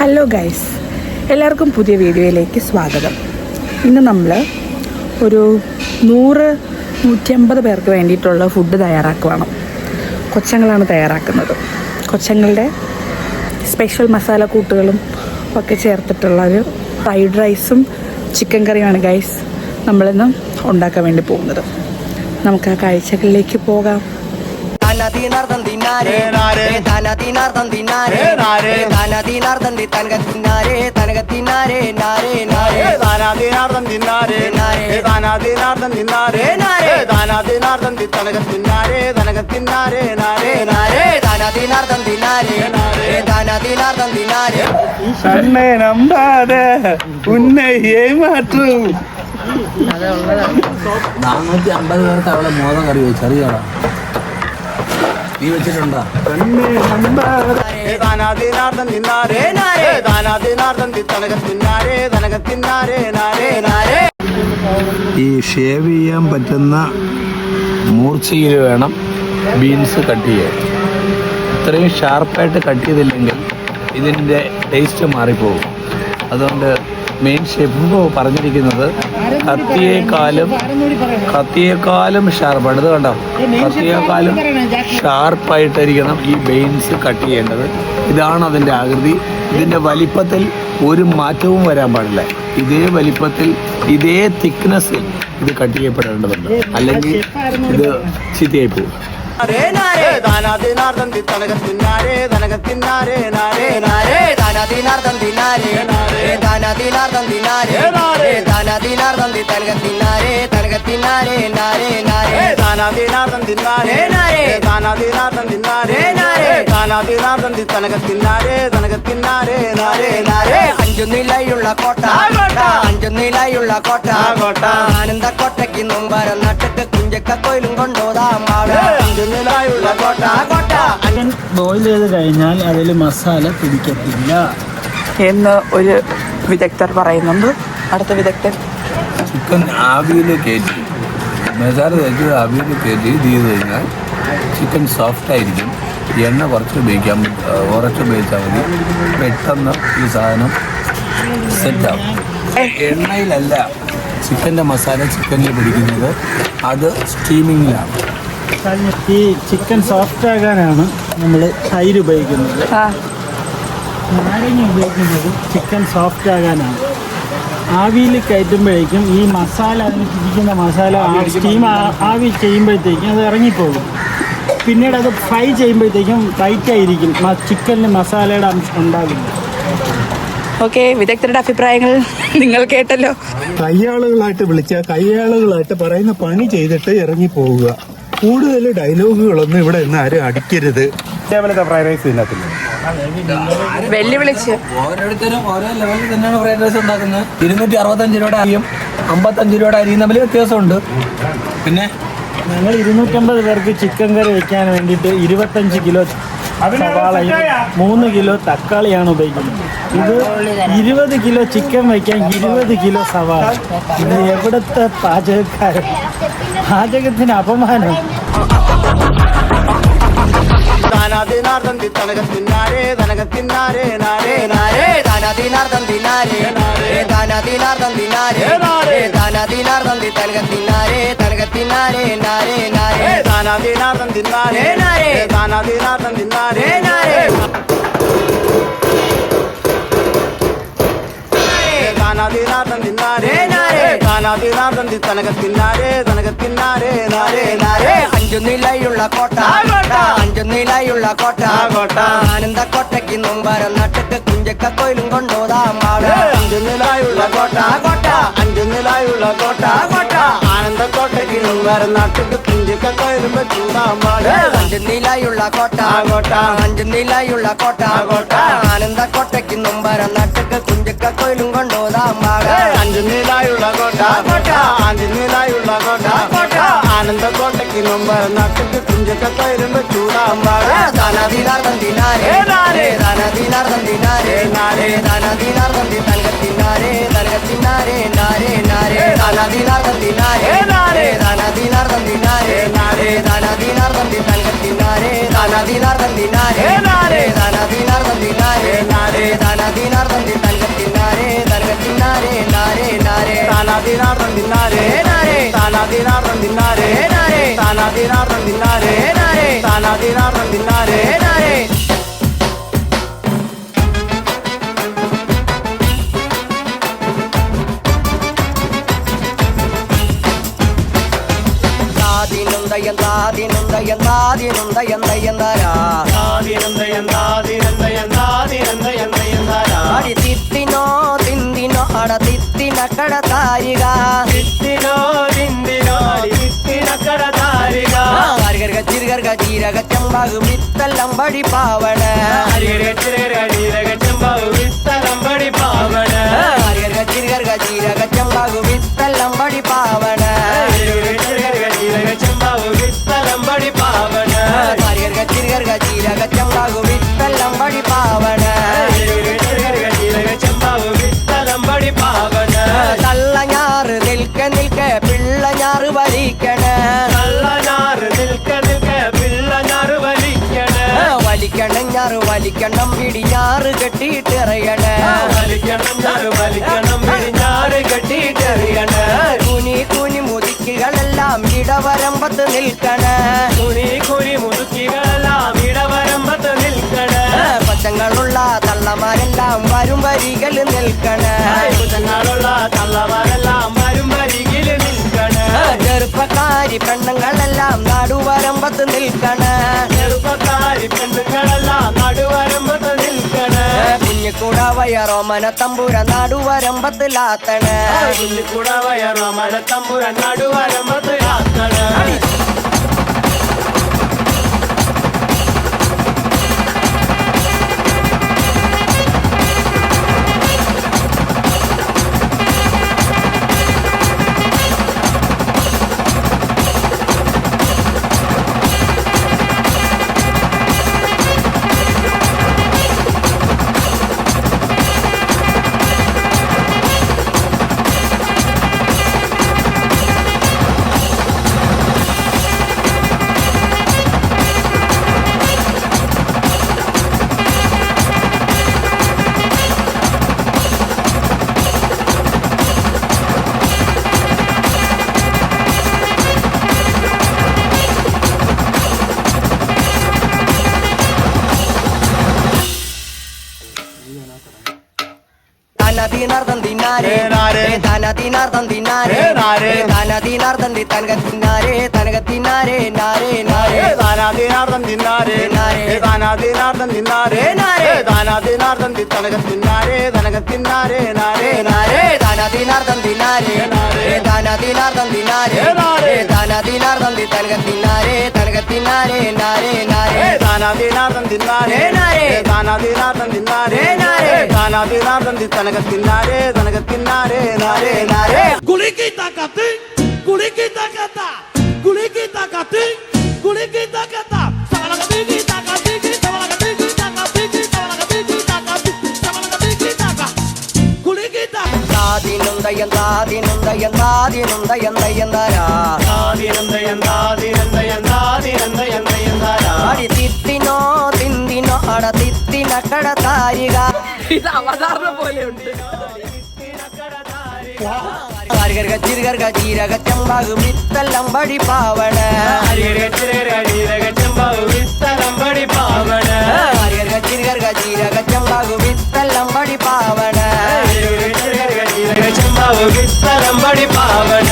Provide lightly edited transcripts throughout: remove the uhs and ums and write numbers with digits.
Hello guys, എല്ലാവർക്കും പുതിയ വീഡിയോയിലേക്ക് സ്വാഗതം. ഇന്ന് നമ്മൾ ഒരു 100-150 പേർക്ക് വേണ്ടിയിട്ടുള്ള ഫുഡ് തയ്യാറാക്കുവാണ്. കൊച്ചങ്ങളാണ് തയ്യാറാക്കുന്നത്. കൊച്ചങ്ങളുടെ സ്പെഷ്യൽ മസാല കൂട്ടുകളും ഒക്കെ ചേർത്തിട്ടുള്ള ഒരു ഫ്രൈഡ് റൈസും ചിക്കൻ കറിയുമാണ് ഗൈസ് നമ്മളിന്ന് ഉണ്ടാക്കാൻ വേണ്ടി പോകുന്നത്. നമുക്ക് ആ കാഴ്ചകളിലേക്ക് പോകാം. കണ്ണേ നമ്പാതെ ഉന്നെ ഏമാറ്റു 450 പേർക്ക് അവളെ മോദം കറി വെച്ച് അറിയാടാ. നീ വെച്ചിട്ടുണ്ടോ? ഈ ഷേവ് ചെയ്യാൻ പറ്റുന്ന മൂർച്ചയിൽ വേണം ബീൻസ് കട്ട് ചെയ്യാൻ. ഇത്രയും ഷാർപ്പായിട്ട് കട്ട് ചെയ്തില്ലെങ്കിൽ ഇതിൻ്റെ ടേസ്റ്റ് മാറിപ്പോകും. അതുകൊണ്ട് മെയിൻ ഷെഫ് പറഞ്ഞിരിക്കുന്നത് കത്തിയേക്കാളും ഷാർപ്പായിട്ട്, ഇത് കണ്ടോ, കത്തിയേക്കാളും ഷാർപ്പായിട്ടായിരിക്കണം ഈ ബീൻസ് കട്ട് ചെയ്യേണ്ടത്. ഇതാണ് അതിൻ്റെ ആകൃതി. ഇതിൻ്റെ വലിപ്പത്തിൽ ഒരു മാറ്റവും വരാൻ പാടില്ല. ഇതേ വലിപ്പത്തിൽ ഇതേ തിക്നെസ്സിൽ ഇത് കട്ട് ചെയ്യപ്പെടേണ്ടതുണ്ട്, അല്ലെങ്കിൽ ഇത് ചീത്തയായി പോകും. അഞ്ചുനിലയുള്ള കോട്ട, അഞ്ചുനിലയുള്ള കോട്ട, ആനന്ദ കോട്ടയ്ക്ക് മുമ്പാരം നട്ടക്ക് കുഞ്ചക്ക കൊയിലും കൊണ്ടോതാം. അഞ്ചുനിലയുള്ള കോട്ട, കോട്ട. ബോയിൽ ചെയ്ത് കഴിഞ്ഞാൽ അതിൽ മസാല പിടിക്കത്തില്ല എന്ന് ഒരു വിദഗ്ധർ പറയുന്നുണ്ട്. അടുത്ത വിദഗ്ധൻ ചിക്കൻ ആവിയിൽ കയറ്റി മസാല തേച്ച് ആവിയിൽ കയറ്റി ഇത് ചെയ്ത് കഴിഞ്ഞാൽ ചിക്കൻ സോഫ്റ്റായിരിക്കും. എണ്ണ കുറച്ച് ഉപയോഗിച്ചാൽ മതി. പെട്ടെന്ന് ഈ സാധനം സെറ്റാവും. എണ്ണയിലല്ല ചിക്കൻ്റെ മസാല ചിക്കനിൽ പിടിക്കുന്നത്, അത് സ്റ്റീമിങ്ങിലാണ്. ഈ ചിക്കൻ സോഫ്റ്റ് ആകാനാണ് നമ്മൾ തൈര് ഉപയോഗിക്കുന്നത്. നാരങ്ങ ഉപയോഗിക്കുന്നത് ചിക്കൻ സോഫ്റ്റ് ആകാനാണ്. ആവിയിൽ കയറ്റുമ്പോഴേക്കും ഈ മസാല, അതിന് പിടിക്കുന്ന മസാല സ്റ്റീം ആവി ചെയ്യുമ്പോഴത്തേക്കും അത് ഇറങ്ങിപ്പോകും. പിന്നീട് അത് ഫ്രൈ ചെയ്യുമ്പോഴത്തേക്കും ടൈറ്റായിരിക്കും, ചിക്കനിൽ മസാലയുടെ അംശം ഉണ്ടാകില്ല. ഓക്കെ, വിദഗ്ധരുടെ അഭിപ്രായങ്ങൾ നിങ്ങൾ കേട്ടല്ലോ. കയ്യാളുകളായിട്ട് വിളിച്ചാൽ കയ്യാളുകളായിട്ട് പറയുന്ന പണി ചെയ്തിട്ട് ഇറങ്ങി പോവുക. കൂടുതൽ ഡയലോഗുകളൊന്നും ഇവിടെ നിന്ന് ആരും അടിക്കരുത്. ഇതേപോലത്തെ ഫ്രൈഡ് റൈസ് തിന്നത്തില്ല. വെല്ലുവിളിച്ച് ഓരോരുത്തരും ഓരോ ലെവലിൽ തന്നെയാണ് ഫ്രൈഡ് റൈസ് ഉണ്ടാക്കുന്നത്. 265 രൂപയുടെ അരിയും 55 രൂപയുടെ അരിയും തമ്മിൽ വ്യത്യാസമുണ്ട്. പിന്നെ ഞങ്ങൾ 250 പേർക്ക് ചിക്കൻ കറി വെക്കാൻ വേണ്ടിയിട്ട് 25 കിലോ സവാളയും 3 കിലോ തക്കാളിയാണ് ഉപയോഗിക്കുന്നത്. ഇത് 20 കിലോ ചിക്കൻ വയ്ക്കാൻ 20 കിലോ സവാള. ഇത് എവിടുത്തെ പാചകക്കാരൻ? പാചകത്തിന് അപമാനം. അഞ്ചുനിലയുള്ള കോട്ട, അഞ്ചുനിലയുള്ള കോട്ട, ആനന്ദ കോട്ടയ്ക്ക് മുമ്പാരം നട്ടക്ക് കുഞ്ചക്ക കൊയിലും കൊണ്ടോതാം. അഞ്ചുനിലയുള്ള കോട്ട, കോട്ട, അഞ്ചുനിലയുള്ള കോട്ട, കോട്ട, ആനന്ദ കോട്ടയ്ക്ക് മുമ്പാരം നട്ടക്ക് കുഞ്ചക്ക കൊയിലും ചൂടാം. അഞ്ചുനിലയുള്ള കോട്ട, കോട്ട, അഞ്ചുനിലയുള്ള കോട്ട, കോട്ട, ആനന്ദ കോട്ടയ്ക്ക് മുമ്പാരം നട്ടക്ക് കുഞ്ചക്ക കൊയിലും കൊണ്ടോതാം. അഞ്ചുനിലയുള്ള കോട്ട, കോട്ട, അഞ്ചുനിലയുള്ള കോട്ട, കോട്ട, ആനന്ദ കോട്ടയ്ക്ക് മുമ്പാരം നട്ടക്ക് കുഞ്ചക്ക കൊയിലും ചൂടാം. ദാനദീനാർദ്ദം ദിനാരേ നാരേ, ദാനദീനാർദ്ദം ദിനാരേ നാരേ, ദാനദീനാർദ്ദം ദി തങ്കത്തിനാരേ, തങ്കത്തിനാരേ നാരേ നാരേ, ദാനദീനാർദ്ദം ദിനാരേ നാരേ, ദാനദീനാർദ്ദം ദിനാരേ നാരേ, ദാനദീനാർദ്ദം ദി തങ്കത്തിനാരേ, ദാനദീനാർദ്ദം ദിനാരേ നാരേ, ദാനദീനാർദ്ദം ദിനാരേ നാരേ. നാരേ താനാദീനാർ തന്തി തനകത്തിനാരേ തനകത്തിനാരേ നാരേ നാരേ താനാദീനാർ തന്തിനാരേ നാരേ താനാദീനാർ തന്തിനാരേ നാരേ താനാദീനാർ തന്തിനാരേ നാരേ താനാദീനാർ തന്തിനാരേ നാരേ തിത്തിനോ തിന്തിനോ അട തിത്തിനക്കട താരിക തിത്തിനോ തിന്തിനോ തിത്തിനക്കട താരിക ഹരിഗർഗ ചിരുഗർഗ ജീരക ചെമ്പാകു വിത്തല്ലം പടി പാവണ ഹരിഗർഗ ചിരുഗർഗ ജീരക ചെമ്പാകു വിത്തല്ലം പടി പാവണ ഹരിഗർഗ ചിരുഗർഗ ജീരക ചെമ്പാകു വിത്തല്ലം പടി പാവണ ഹരിഗർഗ ചിരുഗർഗ ജീരക ചെമ്പാകു വിത്തല്ലം പടി പാവണ ഹരിഗർഗ ചിരുഗർഗ ജീരക ചെമ്പാകു വിത്തല്ലം പടി പാവണ ഹരിഗർഗ ചിരുഗർഗ ജീരക ചെമ്പാകു വിത്തല്ലം പടി പാവണ തള്ളഞ്ഞാറ് നിൽക്ക നിൽക്ക പിള്ളഞ്ഞാറ് വലിക്കണ തള്ളഞ്ഞാറ് നിൽക്ക നിൽക്ക പിള്ളഞ്ഞാറ് വലിക്കണ വലിക്കണം ഞാറ് വലിക്കണം പിടിഞ്ഞാറ് കെട്ടിയിട്ടെറിയണ വലിക്കണം ഞാറ് വലിക്കണം പിടിഞ്ഞാറ് കെട്ടിയിട്ടെറിയണ കുനി കുനി മുതുക്കികളെല്ലാം ഇടവരമ്പത്ത് നിൽക്കണ കുനി കുനി മുതുക്കികളെല്ലാം ഇടവരമ്പത്ത് നിൽക്കണ പച്ചങ്ങളുള്ള തള്ളമാരെല്ലാം വരും വരികൾ നിൽക്കണ പച്ചങ്ങളുള്ള തള്ളമാരെല്ലാം വരും വരികിൽ നിൽക്കണ ചെറുപ്പക്കാരി പെണ്ണുങ്ങളെല്ലാം നടുവരമ്പത്ത് നിൽക്കണ ചെറുപ്പക്കാരി പെണ്ണുങ്ങളെല്ലാം നടുവരമ്പത്ത് നിൽക്കണ കുഞ്ഞിക്കൂട വയറോമന തമ്പുര നടുവരമ്പത്തിലാത്തണ കുഞ്ഞിക്കൂട വയറോമന തമ്പുര നടുവരമ്പത്തിലാത്തണ താനാദീനാർ തന്തിനാരേ നാരേ താനാദീനാർ തന്തിനാരേ നാരേ താനാദീനാർ തന്തി തനകത്തിനാരേ തനകത്തിനാരേ നാരേ നാരേ താനാദീനാർ തന്തിനാരേ നാരേ താനാദീനാർ തന്തിനാരേ നാരേ താനാദീനാർ തന്തി തനകത്തിനാരേ തനകത്തിനാരേ നാരേ നാരേ താനാദീനാർ തന്തിനാരേ നാരേ താനാദീനാർ തന്തിനാരേ നാരേ താനാദീനാർ തന്തി തനകത്തിനാരേ തനകത്തിനാരേ നാരേ നാരേ താനാദീനാർ തന്തിനാരേ നാരേ താനാദീനാർ തന്തിനാരേ നാരേ താനാദീനാർ തന്തി തനകത്തിനാരേ തനകത്തിനാരേ നാരേ നാരേ കുളിക്കി താക്കത്ത് കുളിക്കി താക്കത്ത കുളിക്കി താക്കത്ത് കുളിക്കി താക്കത്ത സവളകത്തിക്കി താക്കത്തിക്കി സവളകത്തിക്കി താക്കത്തിക്കി സവളകത്തിക്കി താക്കത്തി സവളകത്തിക്കി താക്ക കുളിക്കി താക്ക താദിനുന്തയം താദിനുന്തയം താദിനുന്തയം നയന്താരാ താദിനുന്തയം താദിനുന്തയം താദിനുന്തയം നയന്താരാ അടി തിത്തിനോ തിന്തിനോ അട തിത്തിനക്കട താരിക ഇത് അവതാരണ പോലെയുണ്ട്. ഹരിഗർഗ ചിരുഗർഗ ജീരക ചെമ്പാകു വിത്തല്ലം പടി പാവണ ഹരിഗർഗ ചിരുഗർഗ ജീരക ചെമ്പാകു വിത്തല്ലം പടി പാവണ ഹരിഗർഗ ചിരുഗർഗ ജീരക ചെമ്പാകു വിത്തല്ലം പടി പാവണ ഹരിഗർഗ ചിരുഗർഗ ജീരക ചെമ്പാകു വിത്തല്ലം പടി പാവണ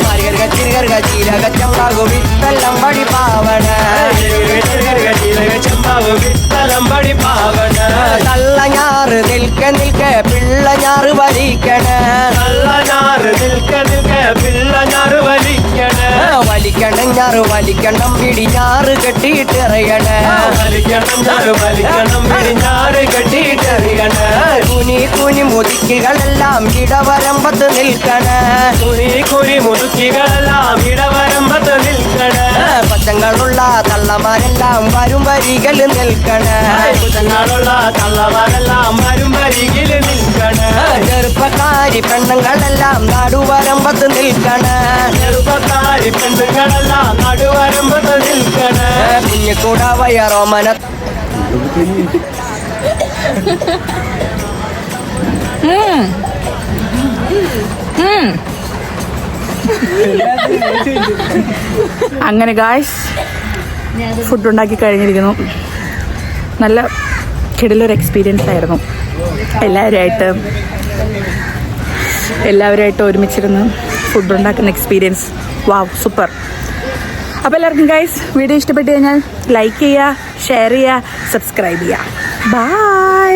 ഹരിഗർഗ ചിരുഗർഗ ജീരക ചെമ്പാകു വിത്തല്ലം പടി പാവണ ഹരിഗർഗ ചിരുഗർഗ ജീരക ചെമ്പാകു വിത്തല്ലം പടി പാവണ തള്ളഞ്ഞാറ് നിൽക്ക നിൽക്ക പിള്ളഞ്ഞാറ് വലിക്കണ തള്ളഞ്ഞാറ് നിൽക്ക നിൽക്ക പിള്ളഞ്ഞാറ് വലിക്കണ വലിക്കണം ഞാറ് വലിക്കണം പിടിഞ്ഞാറ് കെട്ടിയിട്ടെറിയണ വലിക്കണം ഞാറ് വലിക്കണം പിടിഞ്ഞാറ് കെട്ടിയിട്ടെറിയണ കുനി കുനി മുതുക്കികളെല്ലാം ഇടവരമ്പത്ത് നിൽക്കണ കുനി കുനി മുതുക്കികളെല്ലാം ഇടവരമ്പത്ത് നിൽക്കണ പച്ചങ്ങളുള്ള തള്ളമാരെല്ലാം വരും വരികൾ നിൽക്കണ പച്ചങ്ങളുള്ള തള്ളമാരെല്ലാം വരും വരികിൽ നിൽക്കണ ചെറുപ്പക്കാരി പെണ്ണുങ്ങളെല്ലാം നടുവരമ്പത്ത് നിൽക്കണ ചെറുപ്പക്കാരി പെണ്ണുങ്ങളെല്ലാം നടുവരമ്പത്ത് നിൽക്കണ കുഞ്ഞിക്കൂട വയറോമന അങ്ങനെ ഗായ്സ് ഫുഡ് ഉണ്ടാക്കി കഴിഞ്ഞിരിക്കുന്നു. നല്ല കിടിലൊരു എക്സ്പീരിയൻസ് ആയിരുന്നു. എല്ലാവരുമായിട്ട് ഒരുമിച്ചിരുന്ന് ഫുഡ് ഉണ്ടാക്കുന്ന എക്സ്പീരിയൻസ്. വാവ്, സൂപ്പർ. അപ്പോൾ എല്ലാവർക്കും ഗൈസ് വീഡിയോ ഇഷ്ടപ്പെട്ട് കഴിഞ്ഞാൽ ലൈക്ക് ചെയ്യുക, ഷെയർ ചെയ്യുക, സബ്സ്ക്രൈബ് ചെയ്യുക. ബൈ.